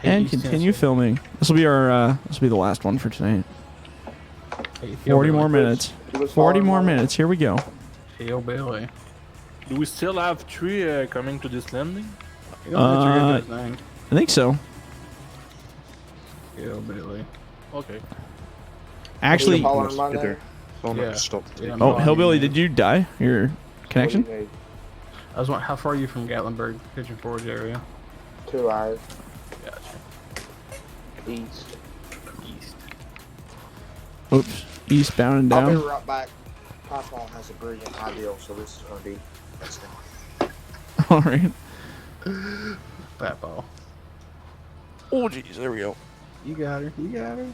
And continue filming. This will be our. This will be the last one for tonight. 40 more minutes. 40 more minutes. Here we go. Hillbilly. Do we still have 3 coming to this landing? I think so. Hillbilly. Okay. Actually, Yeah. oh, Hillbilly, did you die? Your connection? I was wondering, how far are you from Gatlinburg, Pigeon Forge area? 2 hours. Gotcha. East. Oops. Eastbound and I'll be down. right back. Python has a brilliant idea, so this is going to be next time. All right. Fat ball. Oh, jeez. There we go. You got her. You got her.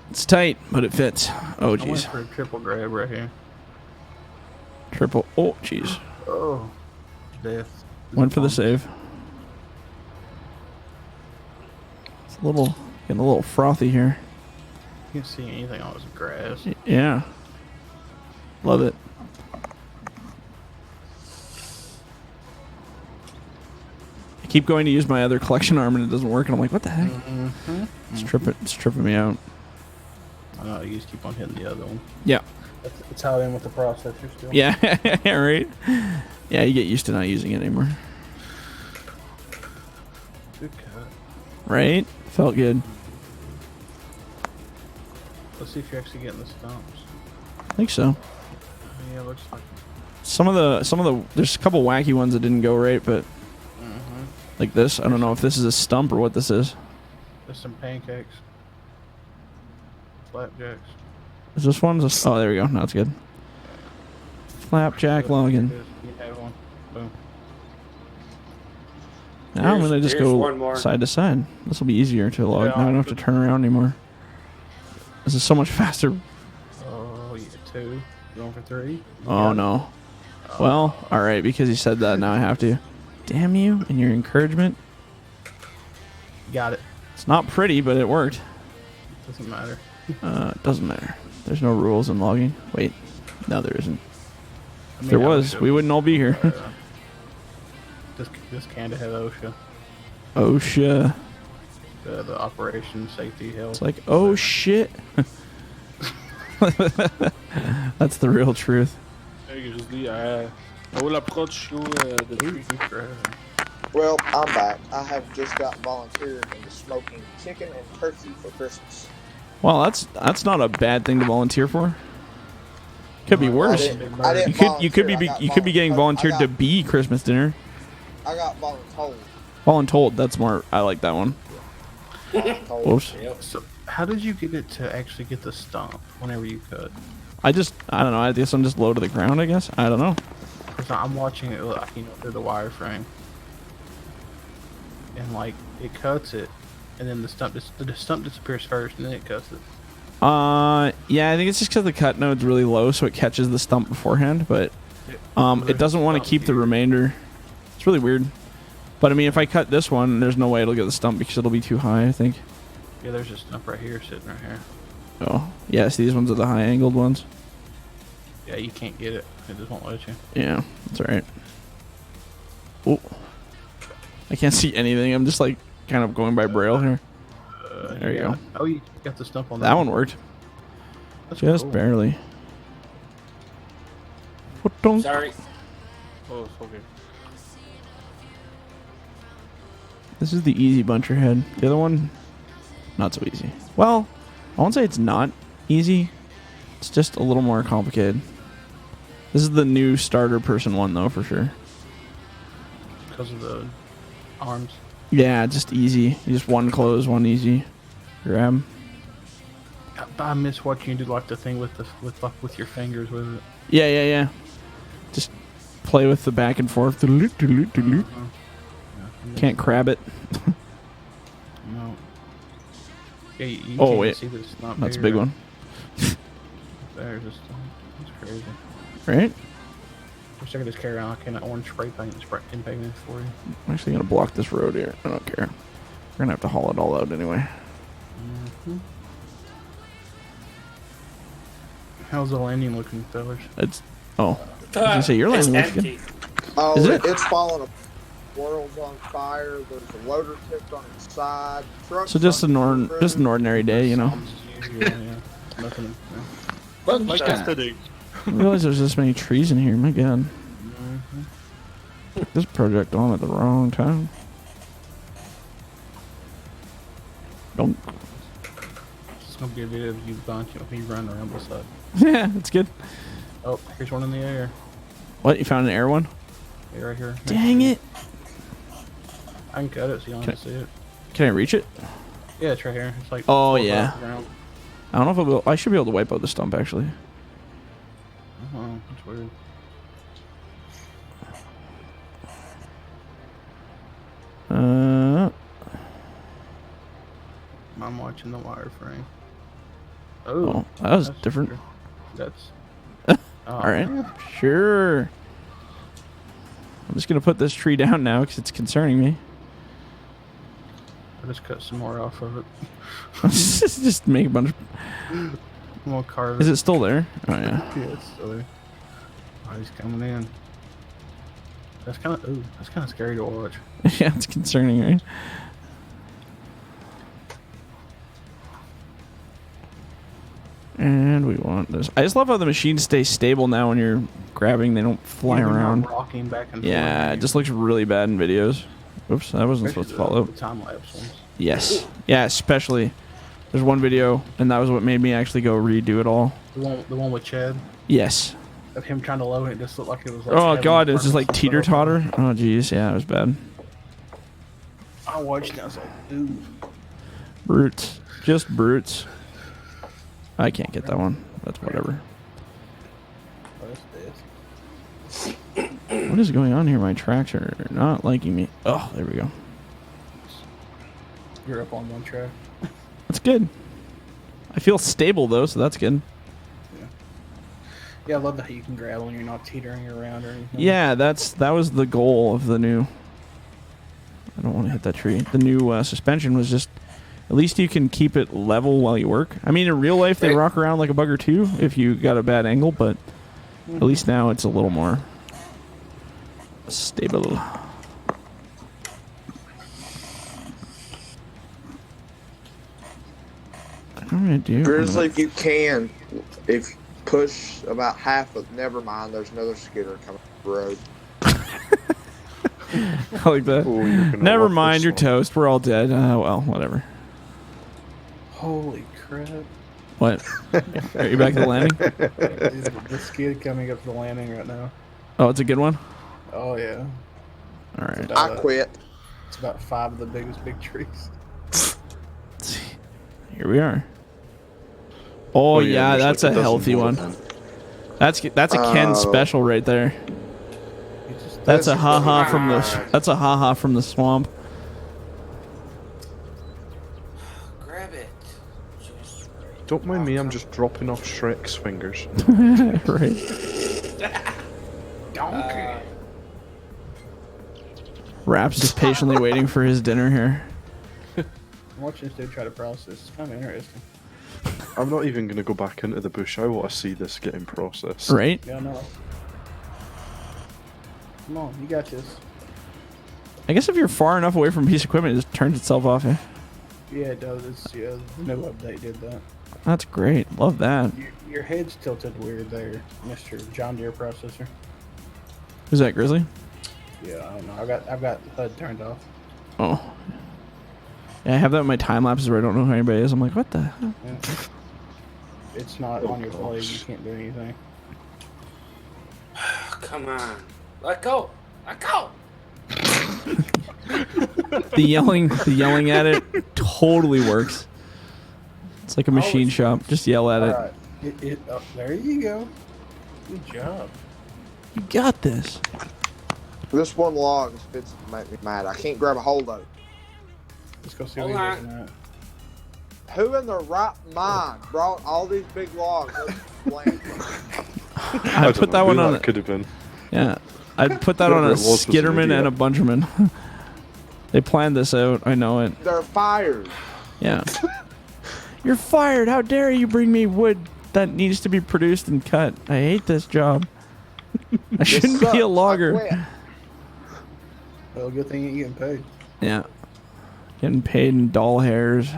It's tight, but it fits. Oh, I went jeez. for a triple grab right here. Triple. Oh, jeez. Oh. Death. Went for the save. It's a little, getting a little frothy here. You can't see anything on this grass. Yeah. Love it. I keep going to use my other collection arm and it doesn't work, and I'm like, what the heck? It's tripping me out. I know, you just keep on hitting the other one. Yeah. That's how I am with the processor still. Yeah, right? Yeah, you get used to not using it anymore. Good cut. Right? Felt good. Let's see if you're actually getting the stumps. I think so. Yeah, looks like. Some of the there's a couple wacky ones that didn't go right, but like this, I don't know if this is a stump or what this is. There's some pancakes. Flapjacks. Is this one? Oh, there we go. Now it's good. Flapjack logging. You have one. Boom. Now I'm gonna just Here's go one more. side to side. This will be easier to log. Yeah. Now I don't have to turn around anymore. This is so much faster. Oh, you get 2. Going for 3. You Oh got it. no. Well, all right, because you said that, now I have to. Damn you and your encouragement. Got it. It's not pretty, but it worked. Doesn't matter. It doesn't matter. There's no rules in logging. Wait, no, there isn't. I If mean, there I was, wish we it wouldn't all be here. This kinda had OSHA. OSHA. The operation safety health. It's like, oh shit. That's the real truth. Usually, I will approach you the tree. Well, I'm back. I have just got volunteered into smoking chicken and turkey for Christmas. Well, that's not a bad thing to volunteer for. Could be worse. I didn't You could be volunteer, I got getting volunteered to be Christmas dinner. I got voluntold. Voluntold, that's smart. I like that one. Voluntold. Oops. So, how did you get it to actually get the stump whenever you cut? I don't know. I guess I'm just low to the ground. I guess I don't know. Because I'm watching it, like, through the wireframe, and like it cuts it, and then the stump disappears first, and then it cuts it. Yeah, I think it's just because the cut node's really low, so it catches the stump beforehand. But it doesn't want to keep the remainder. It's really weird. But I mean, if I cut this one, there's no way it'll get the stump because it'll be too high, I think. Yeah, there's a stump right here, sitting right here. Oh, yes, these ones are the high angled ones. Yeah, you can't get it. It just won't let you. Yeah, that's alright. Oh, I can't see anything. I'm just like kind of going by braille here. There you go. Oh, you got the stump on That one worked. That's Just cool. barely. What Sorry. Oh, it's okay. This is the easy buncher head. The other one, not so easy. Well, I won't say it's not easy. It's just a little more complicated. This is the new starter person one, though, for sure. Because of the arms. Yeah, just easy. You just one close, one easy grab. I miss watching you do like the thing with your fingers with it. Yeah. Just play with the back and forth. Yeah, Can't crab it. No. Yeah, you Oh, can't wait. see this. That's a big one. There's this thing. It's crazy. Right? Wish I could just carry around like an orange spray paint and spray pigment for you. I'm actually going to block this road here. I don't care. We're going to have to haul it all out anyway. How's the landing looking, fellas? It's... Oh. I was going to say, your landing looks good. Oh, Is it? it's falling. World's on fire. There's a loader tipped on its side. So just an ordinary day, you know. Yeah. Nothing. Fantastic. I realize there's this many trees in here. My God. Took this project on at the wrong time. Don't. It's gonna be a video of you bunch of you running around the side. Yeah, that's good. Oh, here's one in the air. What? You found an air one? Yeah, right here. Dang it! I can cut it so you don't have to see it. Can I reach it? Yeah, it's right here. It's like. Oh, 4 feet yeah. off the ground. I don't know if I'll be. I should be able to wipe out the stump actually. Oh, that's weird. I'm watching the wireframe. Oh, that was different. True. That's. Oh, All right, yeah. sure. I'm just gonna put this tree down now because it's concerning me. I just cut some more off of it. Just make a bunch of. I'm gonna carve Is it still there? Oh yeah. Yeah, it's still there. Oh, he's coming in. That's kind of. Ooh, that's kind of scary to watch. Yeah, it's concerning, right? And we want this. I just love how the machines stay stable now when you're grabbing. They don't fly They're not around. rocking back and forth. Yeah, it just looks really bad in videos. Oops, that wasn't supposed to fall The out. time lapse ones. Yes. Yeah, especially. There's one video, and that was what made me actually go redo it all. The one with Chad Yes. of him trying to load it. It just looked like it was. Like Oh having god, it's just furnace like split teeter totter. open. Oh jeez, yeah, it was bad. I watched it. I was like, ooh. Brutes. Just brutes. I can't get that one. That's whatever. What's this? What is going on here? My tracks are not liking me. Oh, there we go. You're up on one track. That's good. I feel stable though, so that's good. Yeah, I love that you can grab when you're not teetering around or anything. Yeah, that was the goal of the new. I don't want to hit that tree. The new suspension was just. At least you can keep it level while you work. I mean, in real life, they rock around like a bugger too if you got a bad angle, but at least now it's a little more stable. What am I gonna do? Grizzly, if you can, if you push about half of, never mind, there's another skidder coming up the road. I like that. Oh, you're gonna Never love mind, this you're one. toast. We're all dead. Well, whatever. Holy crap. What? Are you back to the landing? The skid coming up to the landing right now. Oh, it's a good one? Oh, yeah. All right. I quit. It's about 5 of the biggest big trees. Here we are. Oh, yeah, there's that's like a dozen healthy more one. of them. That's a Ken special right there. That's a haha from the from the swamp. Grab it. Don't mind me, I'm just dropping off Shrek's fingers. Right. Donkey. Rap's just patiently waiting for his dinner here. I'm watching this dude try to process. It's kind of interesting. I'm not even going to go back into the bush. I want to see this getting processed. Right? Yeah, no. Come on, you got this. I guess if you're far enough away from a piece of equipment, it just turns itself off. Eh? Yeah, it does. It's, yeah, the new update did that. That's great. Love that. Your head's tilted weird there, Mr. John Deere processor. Who's that, Grizzly? Yeah, I don't know. I've got HUD turned off. Oh. Yeah, I have that in my time lapses where I don't know who anybody is. I'm like, what the hell? Yeah. It's not on your blade. You can't do anything. Come on. Let go. Let go. The yelling at it totally works. It's like a machine shop. Just yell at it. Alright. Oh, there you go. Good job. You got this. This one log is fixing to make me mad. I can't grab a hold of it. Let's go see Hold what on. he's looking at. Who in their right mind brought all these big logs up to the land? I put that one on. Could have been. Yeah, I'd put that on Whoever a it was an skitterman and a idiot. bunchman. They planned this out. I know it. They're fired. Yeah. You're fired. How dare you bring me wood that needs to be produced and cut? I hate this job. I This shouldn't sucks. be a I logger. quit. Well, good thing you ain't getting paid. Yeah. Getting paid in doll hairs.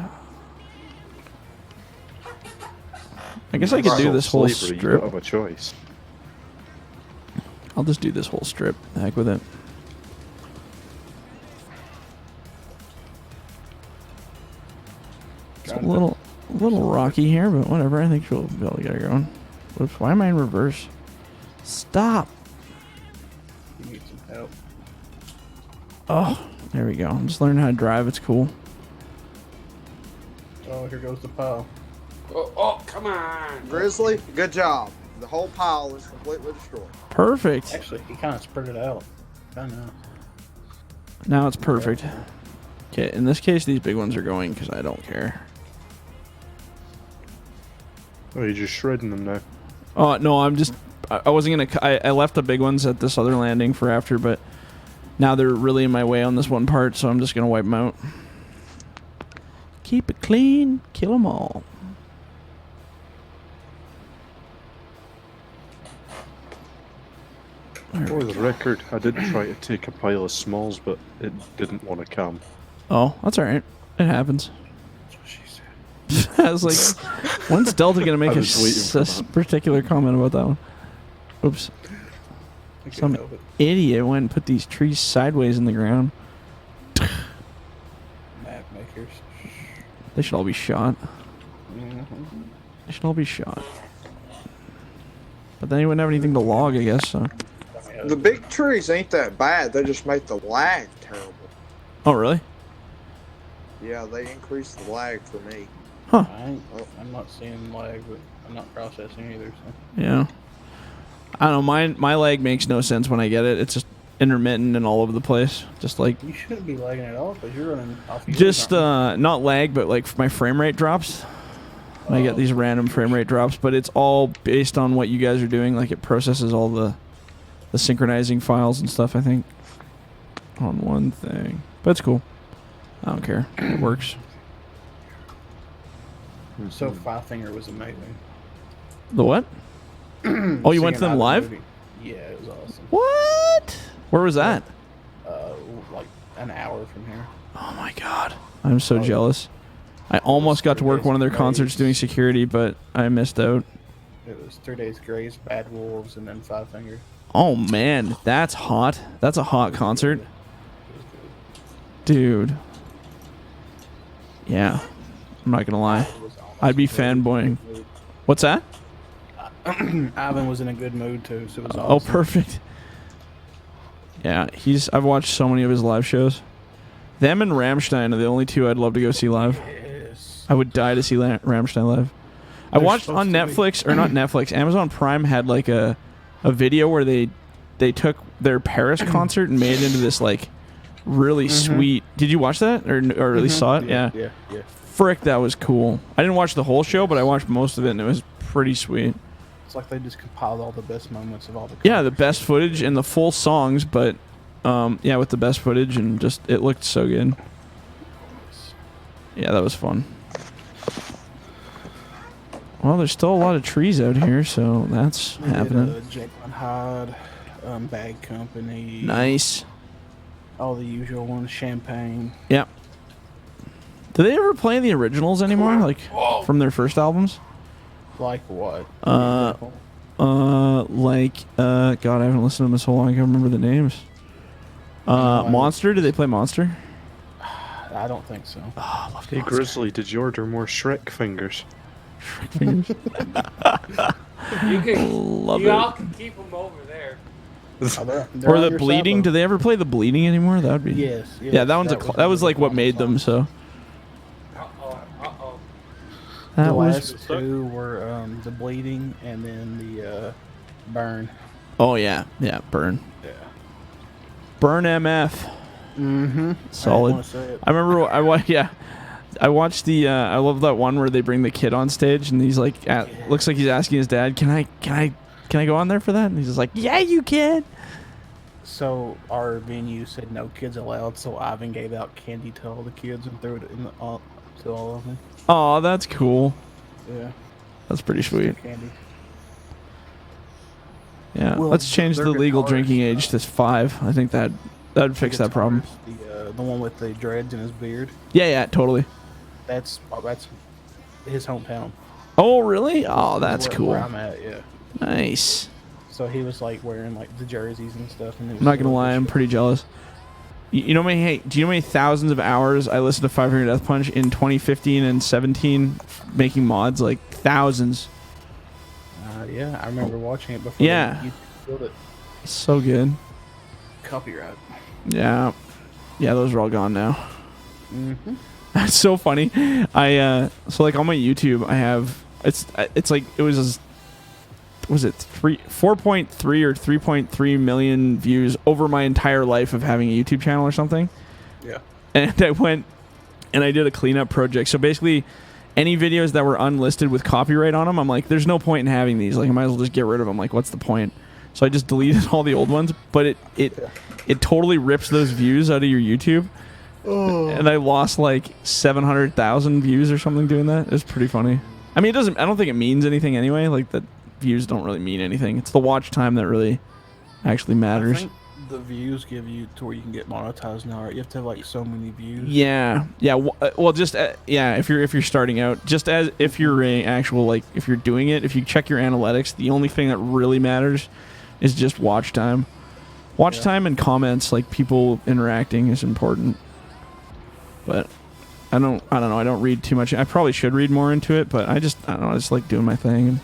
I guess I could do this whole Slavery, you strip. don't have a choice. I'll just do this whole strip. The heck with it. It's a little rocky here, but whatever. I think she'll be able to get her going. Whoops, why am I in reverse? Stop. You need some help. Oh, there we go. I'm just learning how to drive. It's cool. Oh, here goes the pile. Oh, come on. Grizzly, good job. The whole pile is completely destroyed. Perfect. Actually, he kind of spread it out. I know. Now it's perfect. Okay, in this case, these big ones are going because I don't care. Oh, you're just shredding them now. Oh, no, I'm just... I wasn't going to... I left the big ones at this other landing for after, but now they're really in my way on this one part, so I'm just going to wipe them out. Keep it clean, kill them all. For the record, I did try to take a pile of smalls, but it didn't want to come. Oh, that's alright. It happens. That's what she said. I was like, when's Delta going to make I was waiting for that. particular comment about that one? Oops. I can't Some help it. idiot went and put these trees sideways in the ground. Map makers. They should all be shot. Mm-hmm. They should all be shot. But then he wouldn't have anything to log, I guess, so... The big trees ain't that bad. They just make the lag terrible. Oh, really? Yeah, they increase the lag for me. I'm not seeing lag, but I'm not processing either. So. Yeah. I don't know, my lag makes no sense when I get it. It's just intermittent and all over the place. Just like... You shouldn't be lagging at all because you're running off. Just, not lag, but like my frame rate drops. I get these random frame rate drops, but it's all based on what you guys are doing. Like, it processes all the synchronizing files and stuff, I think, on one thing. But it's cool. I don't care. It works. So Five Finger was amazing. The what? Oh, you went to them live? Yeah, it was awesome. What? Where was that? Like an hour from here. Oh my god. I'm so jealous. I almost got to work one of their concerts doing security, but I missed out. It was 3 Days Grace, Bad Wolves, and then Five Finger. Oh man, that's hot. That's a hot concert. Dude. Yeah. I'm not gonna lie. I'd be fanboying. What's that? Ivan was in a good mood too, so it was awesome. Oh, perfect. Yeah, I've watched so many of his live shows. Them and Rammstein are the only two I'd love to go see live. Yes. I would die to see Rammstein live. I watched on Netflix, or not Netflix, Amazon Prime had like a video where they took their Paris concert and made it into this like really sweet... Did you watch that? Or at least saw it? Yeah. Frick, that was cool. I didn't watch the whole show, but I watched most of it and it was pretty sweet. It's like they just compiled all the best moments of all the Yeah, the best footage and the full songs, but yeah, with the best footage and just it looked so good. Yeah, that was fun. Well, there's still a lot of trees out here, so that's happening. Jekyll and Hyde, Bag Company. Nice. All the usual ones, Champagne. Yeah. Do they ever play the originals anymore, like from their first albums? Like what? God, I haven't listened to them in so long. I can't remember the names. Monster? Did they play Monster? I don't think so. Oh, I love Hey, Monster. Grizzly, did you order more Shrek fingers? You Love all it. can keep them over there. They're Or on the your Bleeding? side, Do they ever play the Bleeding anymore? That would be. Yes. Yeah, that one's that was like what made them. So Uh-oh. The that was. last two were the Bleeding and then the Burn. Oh yeah, Burn. Yeah. Burn MF. Mm-hmm. Solid. I remember I watched the I love that one where they bring the kid on stage and he's like looks like he's asking his dad, can I go on there for that? And he's just like, yeah, you can. So our venue said no kids allowed, so Ivan gave out candy to all the kids and threw it to all of them. Oh, that's cool. Yeah. That's pretty sweet. Candy. Yeah, Well, let's change their the legal guitars, drinking age to 5. I think that That'd fix that problem. The one with the dreads in his beard. Yeah, yeah, totally. That's his hometown. Oh, really? Oh, that's where, cool. Where I'm at, yeah. Nice. So he was like wearing like the jerseys and stuff. And it was I'm not gonna lie, I'm pretty jealous. You know me? Hey, do you know how many thousands of hours I listened to 500 Death Punch in 2015 and 17, making mods? Like thousands. Yeah, I remember watching it before. Yeah. You killed it. So good. Copyright. Yeah. Yeah, those are all gone now. Mm-hmm. That's so funny. So like on my YouTube, I have it's like it was 4.3 or 3.3 million views over my entire life of having a YouTube channel or something. Yeah. And I went and I did a cleanup project. So basically, any videos that were unlisted with copyright on them, I'm like, there's no point in having these. Like, I might as well just get rid of them. Like, what's the point? So I just deleted all the old ones. But it totally rips those views out of your YouTube. Oh. And I lost like 700,000 views or something doing that. It was pretty funny. I mean, I don't think it means anything anyway. Like, the views don't really mean anything. It's the watch time that really actually matters. I think the views give you to where you can get monetized now, right? You have to have like so many views. Yeah. Well, just if you're starting out, just as if you're a actual, like, if you're doing it, if you check your analytics, the only thing that really matters is just watch time. Watch time and comments, like people interacting, is important. But I don't know. I don't read too much. I probably should read more into it, but I don't know. I just like doing my thing. And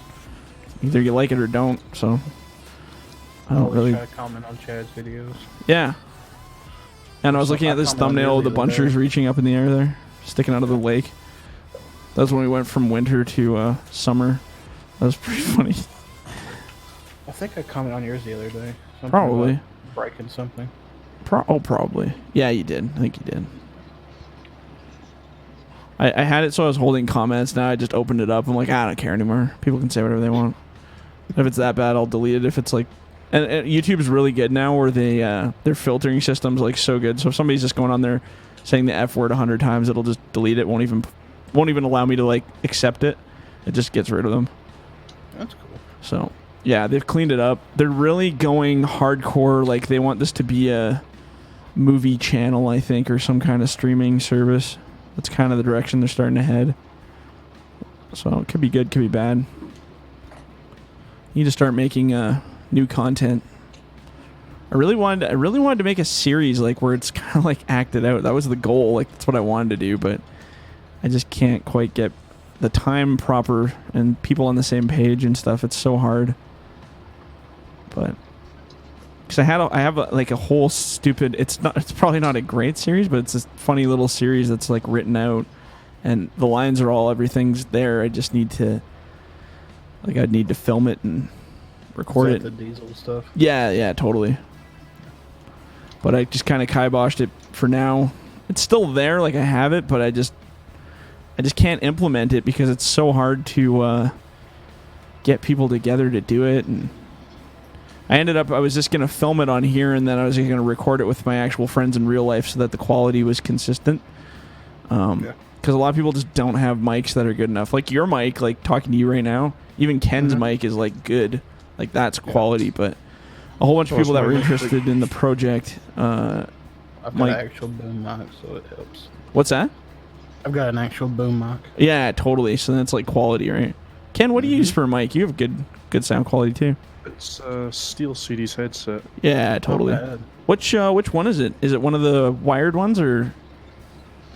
either you like it or don't. So I don't really try to comment on Chad's videos. Yeah. And I was looking at this thumbnail of the bunchers reaching up in the air there, sticking out of the lake. That was when we went from winter to summer. That was pretty funny. I think I commented on yours the other day. Something Probably. Breaking something. Probably. Yeah, you did. I think you did. I had it so I was holding comments. Now I just opened it up. I'm like, I don't care anymore. People can say whatever they want. If it's that bad, I'll delete it. If it's like, and YouTube's really good now, where they their filtering system's like so good. So if somebody's just going on there saying the F word 100 times, it'll just delete it. Won't even allow me to like accept it. It just gets rid of them. That's cool. So yeah, they've cleaned it up. They're really going hardcore. Like they want this to be a movie channel, I think, or some kind of streaming service. That's kind of the direction they're starting to head. So it could be good, could be bad. You need to start making new content. I really wanted to make a series like where it's kind of like acted out. That was the goal. Like that's what I wanted to do, but I just can't quite get the time proper and people on the same page and stuff. It's so hard. But because I have like a whole stupid. It's probably not a great series, but it's a funny little series that's like written out, and the lines are all, everything's there. I just need to, like, I'd need to film it and record it. The diesel stuff. Yeah, totally. But I just kind of kiboshed it for now. It's still there, like I have it, but I just can't implement it because it's so hard to get people together to do it. And I was just going to film it on here, and then I was going to record it with my actual friends in real life so that the quality was consistent. Because a lot of people just don't have mics that are good enough. Like your mic, like talking to you right now, even Ken's mic is like good. Like that's quality, but a whole bunch of people that were interested in the project. I've got an actual boom mic, so it helps. What's that? I've got an actual boom mic. Yeah, totally. So that's like quality, right? Ken, what do you use for a mic? You have good sound quality too. It's a Steel Series headset. Yeah, totally. Which one is it? Is it one of the wired ones or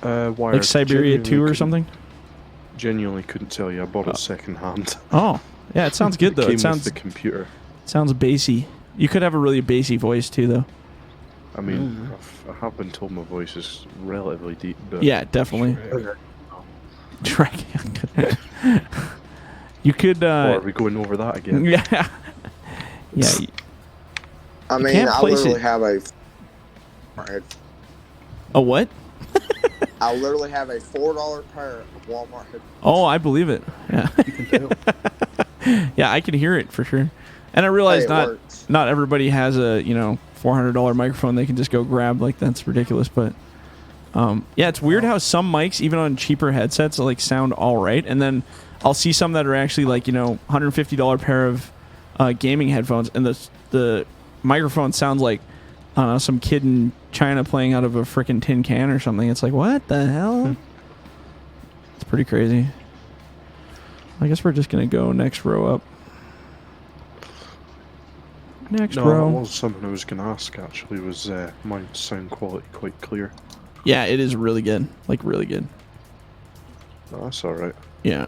wired? Like Siberia 2 or something? Genuinely couldn't tell you. I bought it second hand. Oh, yeah, it sounds good though. It It sounds with the computer. Sounds bassy. You could have a really bassy voice too, though. I mean, I have been told my voice is relatively deep, but yeah, definitely. Track. You could. Are we going over that again? Yeah. Yeah. I mean, I literally have a. A what? I literally have a $4 pair of Walmart headphones. Oh, I believe it. Yeah. Yeah, I can hear it for sure. And I realize not everybody has a $400 microphone they can just go grab. Like that's ridiculous. But yeah, it's weird how some mics, even on cheaper headsets, like sound all right, and then I'll see some that are actually like $150 pair of gaming headphones, and the microphone sounds like I don't know, some kid in China playing out of a freaking tin can or something. It's like, what the hell? It's pretty crazy. I guess we're just gonna go next row up. Next No, row. that was something I was going to ask actually, was mine sound quality quite clear? Yeah, it is really good. Like, really good. No, that's alright. Yeah.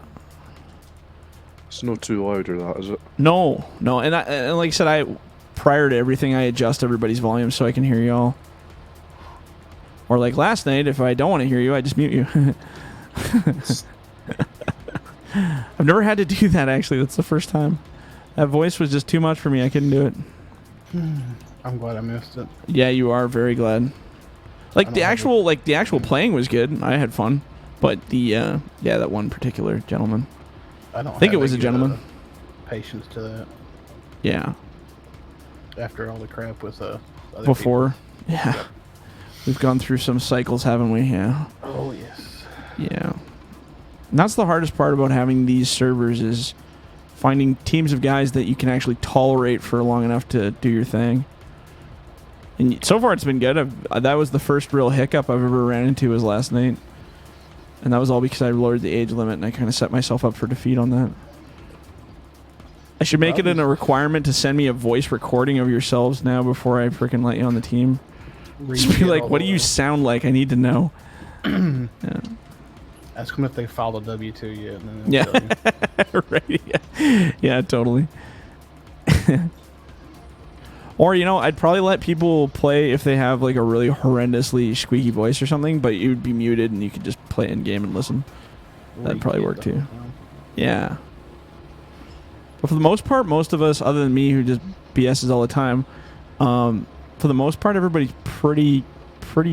It's not too loud or that, is it? No. And like I said, prior to everything, I adjust everybody's volume so I can hear y'all. Or like last night, if I don't want to hear you, I just mute you. I've never had to do that, actually. That's the first time. That voice was just too much for me. I couldn't do it. I'm glad I missed it. Yeah, you are very glad. Like the actual playing was good. I had fun. But the that one particular gentleman. I don't think have it was any a gentleman. Patience to that. Yeah. After all the crap with other Before. people. Yeah. Yep. We've gone through some cycles, haven't we? Yeah. Oh yes. Yeah. And that's the hardest part about having these servers is finding teams of guys that you can actually tolerate for long enough to do your thing. And so far it's been good. That was the first real hiccup I've ever ran into was last night. And that was all because I lowered the age limit and I kind of set myself up for defeat on that. I should make it a requirement to send me a voice recording of yourselves now before I freaking let you on the team. Just be like, what do you sound like? I need to know. Yeah. Ask them if they filed a W-2 yet. And then they'll tell you. Right. Yeah, totally. Or, I'd probably let people play if they have like a really horrendously squeaky voice or something, but you'd be muted and you could just play in game and listen. That'd probably work too. Yeah. But for the most part, most of us, other than me who just BS's all the time, for the most part, everybody's pretty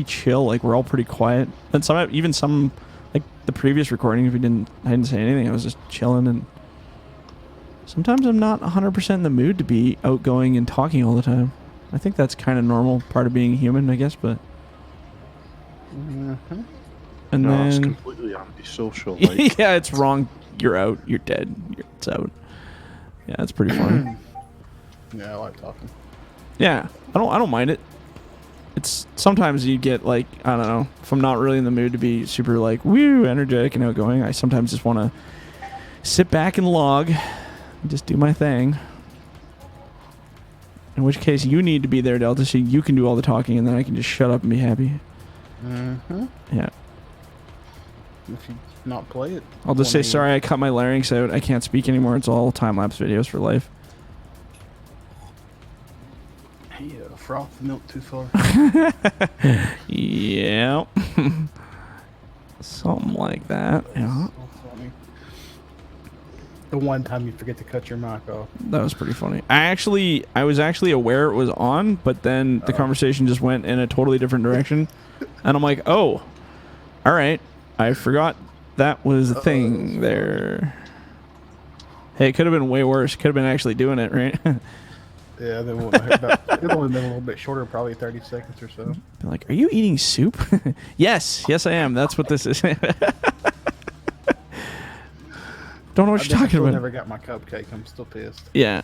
chill. Like, we're all pretty quiet. And some, like the previous recording, I didn't say anything. I was just chilling, and sometimes I'm not 100% in the mood to be outgoing and talking all the time. I think that's kind of normal, part of being human, I guess, but... Mm-hmm. And No, then... it's completely antisocial. Like. Yeah, it's wrong. You're out. You're dead. It's out. Yeah, that's pretty funny. Yeah, I like talking. Yeah, I don't mind it. It's sometimes you get like, I don't know, if I'm not really in the mood to be super like woo energetic and outgoing, I sometimes just want to sit back and log and just do my thing. In which case you need to be there, Delta, so you can do all the talking and then I can just shut up and be happy. Mm-hmm. Yeah. If you not play it, I'll just say sorry, I cut my larynx out. I can't speak anymore. It's all time-lapse videos for life. Yeah, froth the milk too far. Yeah. Something like that. Yeah. So funny. The one time you forget to cut your mic off. That was pretty funny. I was actually aware it was on, but then the conversation just went in a totally different direction. And I'm like, oh, all right. I forgot that was a thing there. Hey, it could have been way worse. Could have been actually doing it, right? Yeah, they won't it would only been a little bit shorter, probably 30 seconds or so. Be like, are you eating soup? Yes, I am. That's what this is. Don't know what you're talking I about. never got my cupcake. I'm still pissed. Yeah.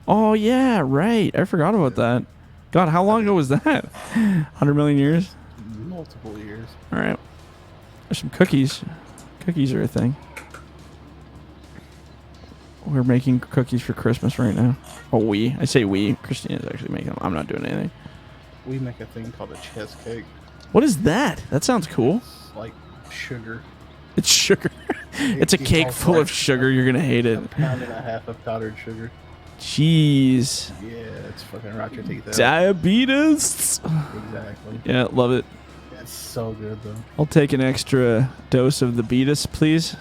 Oh, yeah, right. I forgot about that. God, how long ago was that? 100 million years? Multiple years. All right. There's some cookies. Cookies are a thing. We're making cookies for Christmas right now. Oh, I say we. Christina's actually making them. I'm not doing anything. We make a thing called a chess cake. What is that? That sounds cool. It's like sugar. It's sugar. It's a cake full of sugar. You're going to hate it. A pound and a half of powdered sugar. Jeez. Yeah, it's fucking rot your teeth out. Diabetes. Exactly. Yeah, love it. It's so good, though. I'll take an extra dose of the beatus, please.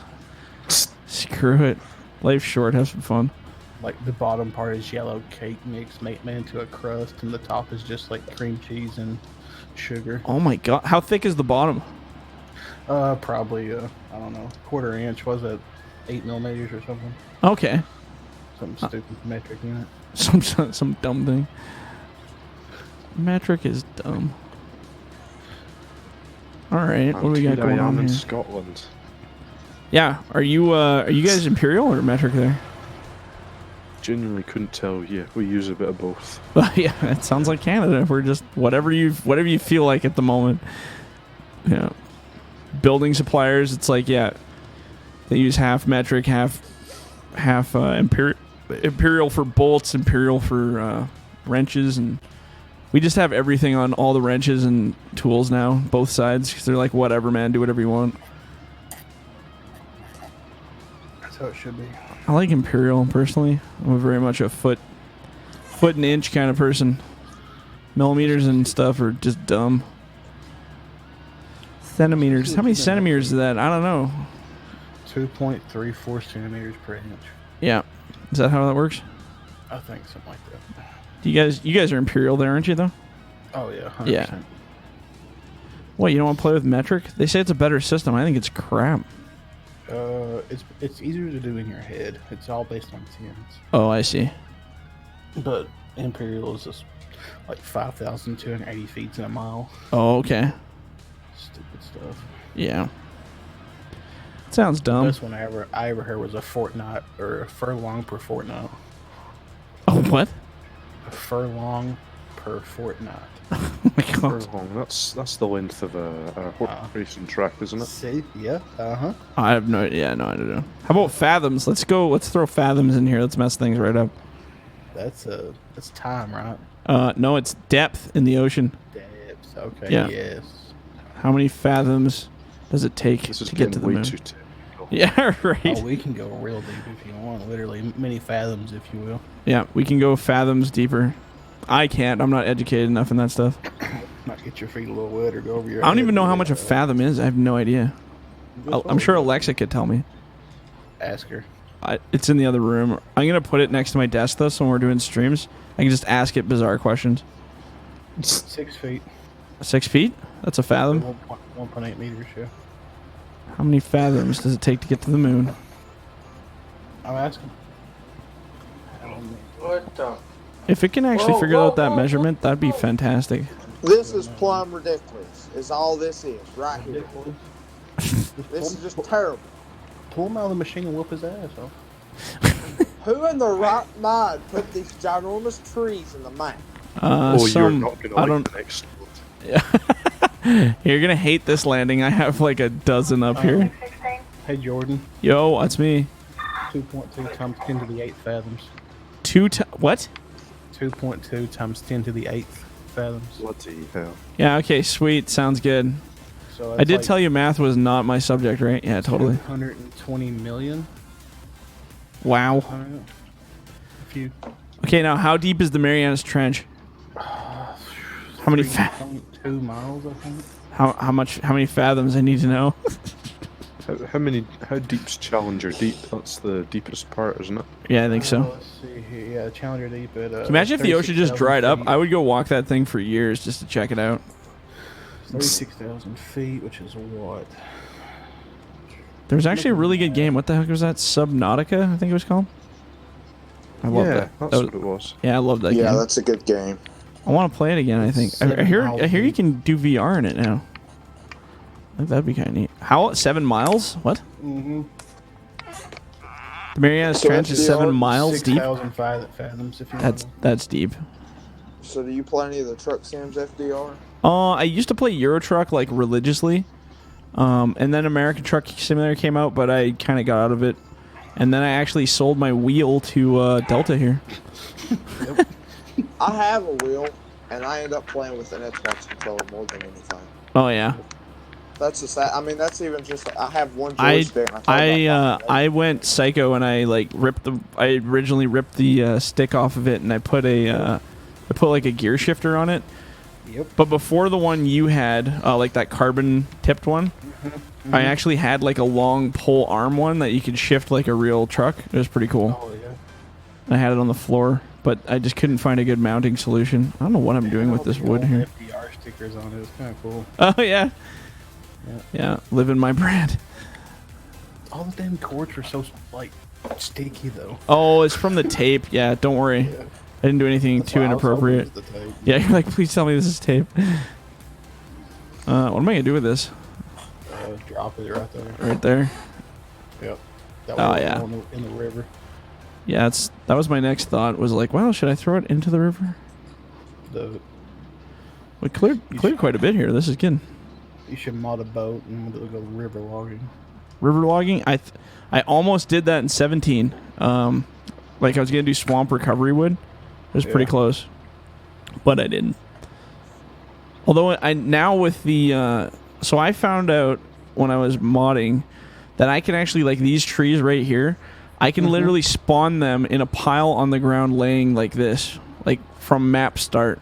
Screw it. Life's short. Have some fun. Like, the bottom part is yellow cake mix made into a crust, and the top is just, like, cream cheese and sugar. Oh, my God. How thick is the bottom? Probably, I don't know, quarter inch. Was it 8 millimeters or something? Okay. Something stupid metric unit. Some dumb thing. Metric is dumb. All right, what do we got going on in here? Scotland. Yeah, are you guys Imperial or Metric there? genuinely couldn't tell you. We use a bit of both. Yeah, it sounds like Canada. We're just whatever you feel like at the moment. Yeah. Building suppliers, it's like, yeah, they use half metric, half imperial for bolts, imperial for wrenches, and we just have everything on all the wrenches and tools now, both sides, because they're like, whatever, man, do whatever you want. That's how it should be. I like imperial personally. I'm very much a foot and inch kind of person. Millimeters and stuff are just dumb. Centimeters. How many centimeters is that? I don't know. 2.34 centimeters per inch. Yeah. Is that how that works? I think something like that. You guys are imperial there, aren't you, though? Oh, yeah. 100%. Yeah. What, you don't want to play with metric? They say it's a better system. I think it's crap. It's easier to do in your head. It's all based on tens. Oh, I see. But imperial is just like 5,280 feet in a mile. Oh, okay. Stupid stuff. Yeah. Sounds The dumb. best one I ever heard was a fortnight or a furlong per fortnight. Oh, what? A furlong per fortnight. Oh my god. Furlong, that's the length of a horse racing track, isn't it? See? Yeah. I have no idea. Yeah, no, I don't know. How about fathoms? Let's throw fathoms in here. Let's mess things right up. That's time, right? No, it's depth in the ocean. Depths. Okay. Yeah. Yes. How many fathoms does it take This is to get to the way moon? too technical. Yeah, right. Oh, we can go real deep if you want. Literally many fathoms, if you will. Yeah, we can go fathoms deeper. I can't. I'm not educated enough in that stuff. Might get your feet a little wet or go over your. I don't head even know a how bit. much a fathom is. I have no idea. I'm sure Alexa could tell me. Ask her. It's in the other room. I'm going to put it next to my desk, though, so when we're doing streams, I can just ask it bizarre questions. 6 feet. 6 feet? That's a fathom? 1.8 meters, yeah. How many fathoms does it take to get to the moon? I'm asking. What the? If it can actually Whoa, figure whoa, out that whoa, measurement, that'd be fantastic. This is plumb ridiculous. Is all this is right here. This is just terrible. Pull him out of the machine and whoop his ass, huh? Who in the right mind put these ginormous trees in the map? You're not going to like the next one. You're going to hate this landing. I have like a dozen up here. Hey, Jordan. Yo, that's me. 2.2 times 10 to the 8th fathoms. What? 2.2 times 10 to the 8th fathoms. Bloody hell. Yeah, okay, sweet. Sounds good. So I did tell you math was not my subject, right? Yeah, totally. 120 million. Wow. I don't know. If you. Okay, now how deep is the Marianas Trench? How many 3.2 miles, I think. how many fathoms I need to know? How deep's Challenger deep? That's the deepest part, isn't it? Yeah, I think so. Let's see here. Yeah, Challenger Deep at. Imagine if the ocean just 36,000 dried up. feet. I would go walk that thing for years just to check it out. 36,000 feet, which is what? There was actually a really good game. What the heck was that? Subnautica, I think it was called. I love that. That's That was- what it was. yeah, I love that Yeah, game. that's a good game. I want to play it again. I think. I hear you can do VR in it now. I think that'd be kind of neat. How 7 miles? What? Mm-hmm. The Marianas So Trench is FDR, 7 miles deep. 6,000 fathoms, if you want. That's deep. So do you play any of the truck sims, FDR? I used to play Euro Truck like religiously, and then American Truck Simulator came out, but I kind of got out of it. And then I actually sold my wheel to Delta here. I have a wheel, and I end up playing with an Xbox controller more than anything. Oh yeah. That's the sad. I mean, that's even just. I have one I joystick. and I I went psycho and I like I originally ripped the stick off of it and I put like a gear shifter on it. Yep. But before the one you had, like that carbon tipped one, I actually had like a long pole arm one that you could shift like a real truck. It was pretty cool. Oh, yeah. I had it on the floor, but I just couldn't find a good mounting solution. I don't know what I'm doing with this wood here. FDR stickers on it. It's kind of cool. Oh yeah. Yeah, living my brand. All the damn cords were so, like, sticky, though. Oh, it's from the tape. Yeah, don't worry. Yeah. I didn't do anything That's too why I was hoping it inappropriate. was the tape. Yeah, you're like, please tell me this is tape. What am I gonna do with this? Drop it right there. Right there. Yep. That Oh, was yeah. in the river. Yeah, that was my next thought. Was like, well, should I throw it into the river? We cleared quite a bit here. This is good. You should mod a boat and we'll go river logging. River logging. I almost did that in 17. Like I was gonna do swamp recovery wood. It was pretty close, but I didn't. Although I now with the so I found out when I was modding that I can actually, like, these trees right here, I can literally spawn them in a pile on the ground laying like this, like from map start,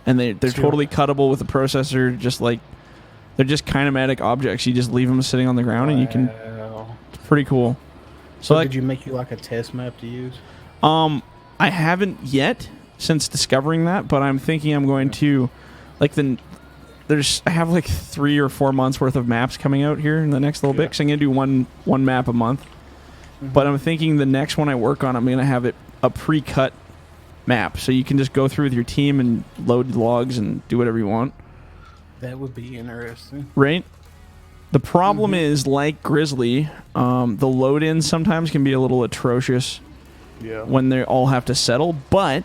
and they're totally cuttable with the processor. Just like they're just kinematic objects. You just leave them sitting on the ground and you can. It's pretty cool. So like, did you make you like a test map to use? I haven't yet since discovering that, but I'm thinking I'm going to, like, I have like 3 or 4 months worth of maps coming out here in the next little bit. Because I'm gonna do one map a month. But I'm thinking the next one I work on, I'm gonna have it a pre-cut map, so you can just go through with your team and load logs and do whatever you want. That would be interesting. Right? The problem is, like Grizzly, the load-in sometimes can be a little atrocious when they all have to settle. But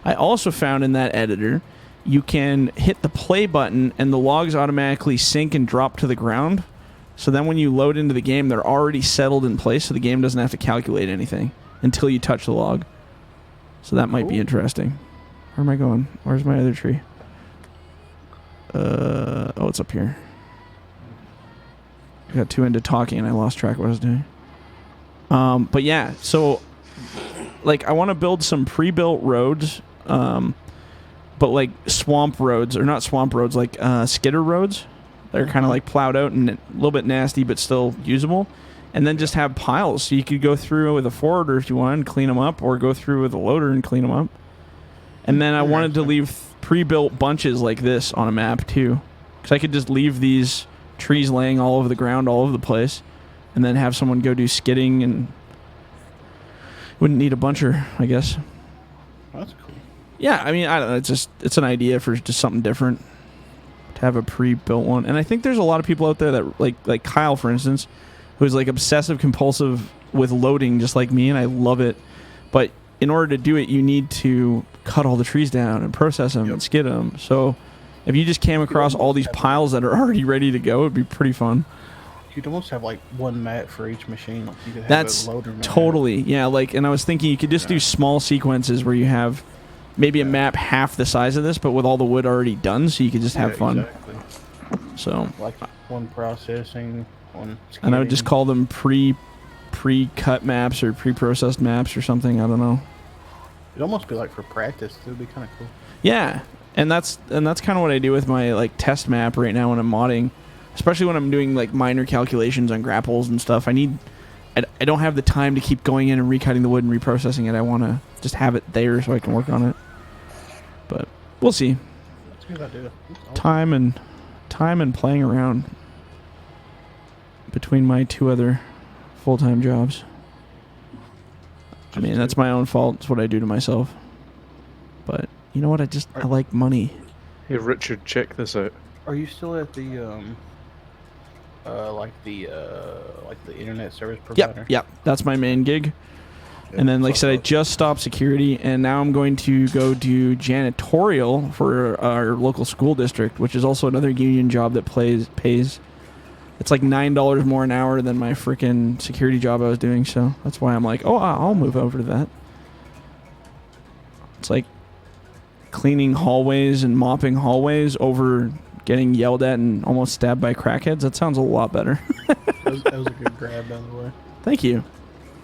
I also found in that editor, you can hit the play button and the logs automatically sync and drop to the ground. So then when you load into the game, they're already settled in place, so the game doesn't have to calculate anything until you touch the log. So that might be interesting. Where am I going? Where's my other tree? Oh, it's up here. I got too into talking and I lost track of what I was doing. But yeah, so like I want to build some pre-built roads, but like swamp roads, or not swamp roads, like skidder roads. They're kind of like plowed out and a little bit nasty, but still usable. And then just have piles, so you could go through with a forwarder if you want and clean them up, or go through with a loader and clean them up. And then I wanted to leave pre-built bunches like this on a map too, because I could just leave these trees laying all over the ground, all over the place, and then have someone go do skidding, and wouldn't need a buncher, I guess. That's cool. Yeah, I mean, I don't know. It's an idea for just something different to have a pre-built one. And I think there's a lot of people out there that like Kyle, for instance, who's like obsessive compulsive with loading, just like me, and I love it. But in order to do it, you need to cut all the trees down and process them and skid them. So if you just came across all these piles that are already ready to go, it'd be pretty fun. You'd almost have like one map for each machine. Like you could have That's a loader map. totally, yeah. Like, and I was thinking you could just do small sequences where you have maybe a map half the size of this, but with all the wood already done, so you could just have fun. Exactly. So like one processing, one skidding. And I would just call them pre-cut maps or pre-processed maps or something. I don't know. It'd almost be like for practice. It would be kind of cool. Yeah, and that's kind of what I do with my like test map right now when I'm modding, especially when I'm doing like minor calculations on grapples and stuff. I don't have the time to keep going in and recutting the wood and reprocessing it. I want to just have it there so I can work on it. But we'll see. That's a good idea. Time and playing around between my 2 other full-time jobs. I mean, that's my own fault. It's what I do to myself. But you know what? I like money. Hey, Richard, check this out. Are you still at the like the internet service provider? Yep. That's my main gig. And then, like I said, I just stopped security, and now I'm going to go do janitorial for our local school district, which is also another union job that pays. It's like $9 more an hour than my freaking security job I was doing, so that's why I'm like, oh, I'll move over to that. It's like cleaning hallways and mopping hallways over getting yelled at and almost stabbed by crackheads. That sounds a lot better. That was a good grab, by the way. Thank you.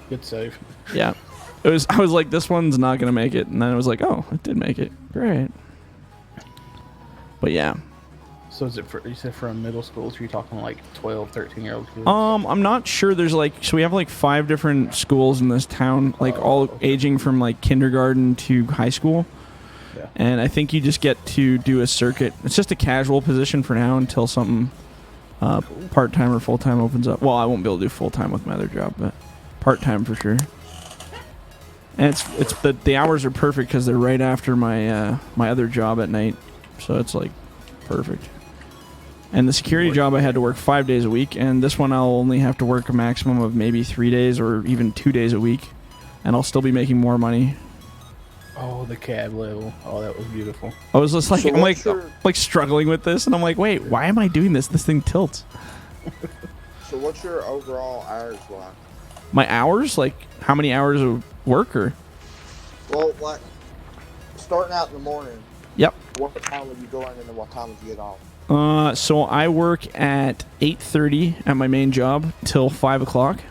Good save. Yeah. I was like, this one's not going to make it. And then I was like, oh, it did make it. Great. But yeah. So is it for, you said from middle school, so you're talking like 12, 13-year-old kids? I'm not sure. There's like, so we have like 5 different schools in this town, like all aging from like kindergarten to high school. Yeah. And I think you just get to do a circuit. It's just a casual position for now until something part-time or full-time opens up. Well, I won't be able to do full-time with my other job, but part-time for sure. And it's the hours are perfect because they're right after my my other job at night, so it's like perfect. And the security job I had to work 5 days a week, and this one I'll only have to work a maximum of maybe 3 days or even 2 days a week, and I'll still be making more money. Oh, the cab level. Oh, that was beautiful. I was just like, So I'm like, what's your- like struggling with this, and I'm like, wait, why am I doing this? This thing tilts. So what's your overall hours like? My hours, like how many hours of work, or? Well, like starting out in the morning. Yep. What time would you go in and then what time would you get off? So I work at 8:30 at my main job till 5 o'clock.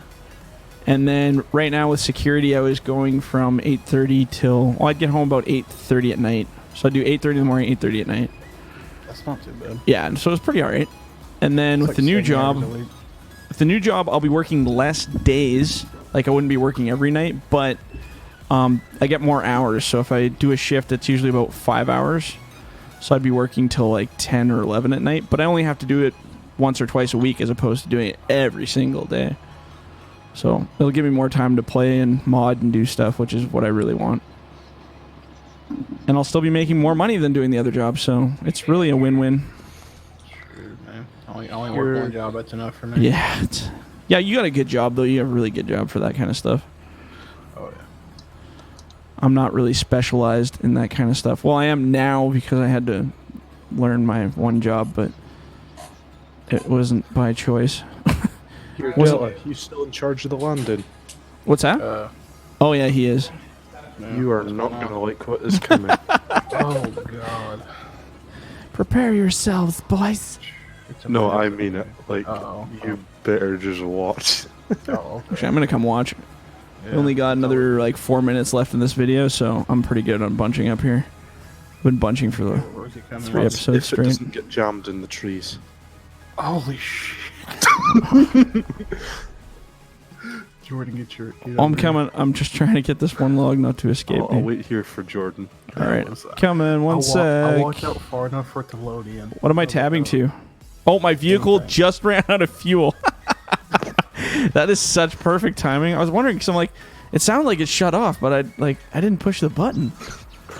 And then right now with security, I was going from 8:30 till, well, I'd get home about 8:30 at night. So I do 8:30 in the morning, 8:30 at night. That's not too bad. Yeah, and so it's pretty all right. And then It's with like the new 7 hours job, a week. I'll be working less days. Like I wouldn't be working every night, but I get more hours. So if I do a shift, it's usually about 5 hours. So I'd be working till like 10 or 11 at night, but I only have to do it once or twice a week as opposed to doing it every single day. So it'll give me more time to play and mod and do stuff, which is what I really want. And I'll still be making more money than doing the other job, so it's really a win-win. True, man. I only work one job. That's enough for me. Yeah. Yeah, you got a good job, though. You have a really good job for that kind of stuff. Oh, yeah. I'm not really specialized in that kind of stuff. Well, I am now because I had to learn my one job, but it wasn't by choice. You still in charge of the landing? What's that? Oh, yeah, he is. You are not going to like what is coming. Oh, God. Prepare yourselves, boys. It's a No, mess. I mean it. Like, Uh-oh. you better just watch. Oh, okay. Actually, I'm going to come watch. We only got another, like, 4 minutes left in this video, so I'm pretty good on bunching up here. Been bunching for the Where's it coming 3 from? episodes If it straight. doesn't get jammed in the trees. Holy shit. Jordan, get Oh, I'm coming. I'm just trying to get this one log not to escape I'll me. wait here for Jordan. All right, coming. One I sec. walked out far enough for it to load in. What am I tabbing to? Oh, my vehicle just ran out of fuel. That is such perfect timing. I was wondering because I'm like, it sounded like it shut off, but I didn't push the button.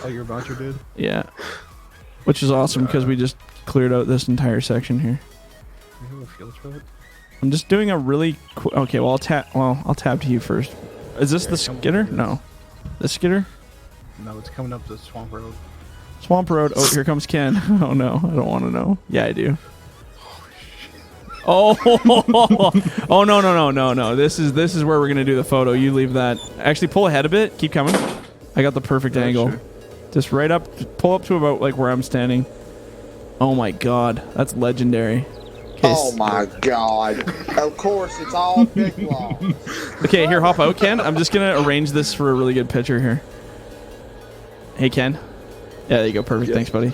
Oh, your bouncer did? Yeah, which is awesome because we just cleared out this entire section here. You have a field trip? I'm just doing a really okay. Well, I'll tab to you first. Is this the skidder? No, the skidder. No, it's coming up the swamp road. Swamp Road. Oh, here comes Ken. Oh no, I don't want to know. Yeah, I do. Oh, oh no. This is where we're gonna do the photo. You leave that. Actually, pull ahead a bit. Keep coming. I got the perfect angle. Sure. Just right up. Pull up to about like where I'm standing. Oh my god, that's legendary. Okay, Oh my god. Of course, it's all big logs. okay, here, hop out, Ken. I'm just gonna arrange this for a really good picture here. Hey, Ken. Yeah, there you go. Perfect. Yeah. Thanks, buddy.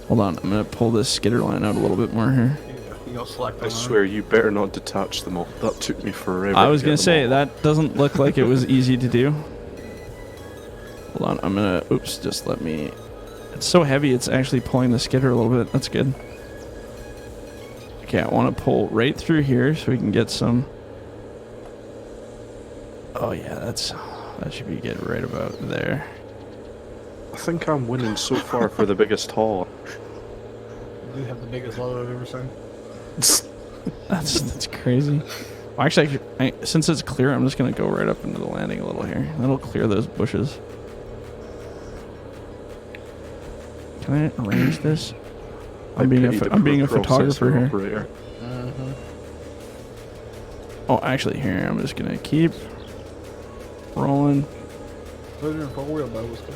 Hold on. I'm gonna pull this skidder line out a little bit more here. You go select I swear, you better not detach them all. That took me forever. I was to gonna get them say all. that doesn't look like it was easy to do. Hold on, I'm gonna. Oops, just let me. It's so heavy, it's actually pulling the skidder a little bit. That's good. Okay, I want to pull right through here so we can get some. Oh yeah, that should be good right about there. I think I'm winning so far for the biggest haul. You have the biggest load I've ever seen. That's crazy. Well, actually, since it's clear, I'm just gonna go right up into the landing a little here. That'll clear those bushes. Can I arrange this? I'm being a photographer here. Operator. Oh, actually, here I'm just gonna keep rolling. Those are in 4-wheel, but was good.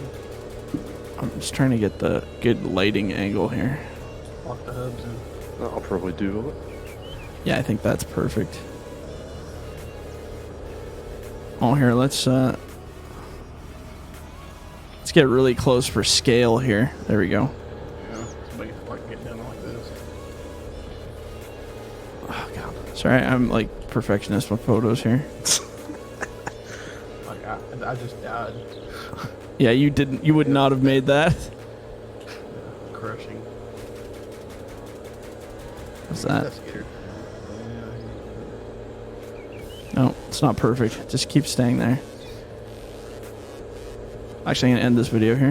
I'm just trying to get the good lighting angle here. Lock the hubs in. That'll probably do it. Yeah, I think that's perfect. Oh, here, let's get really close for scale here. There we go. Yeah, somebody like get down like this. Oh god, sorry, I'm like perfectionist with photos here. Like I just died. Yeah, you didn't. You would not have made that. Crushing. What's that? That's scared. No, it's not perfect. Just keep staying there. Actually, I'm gonna end this video here.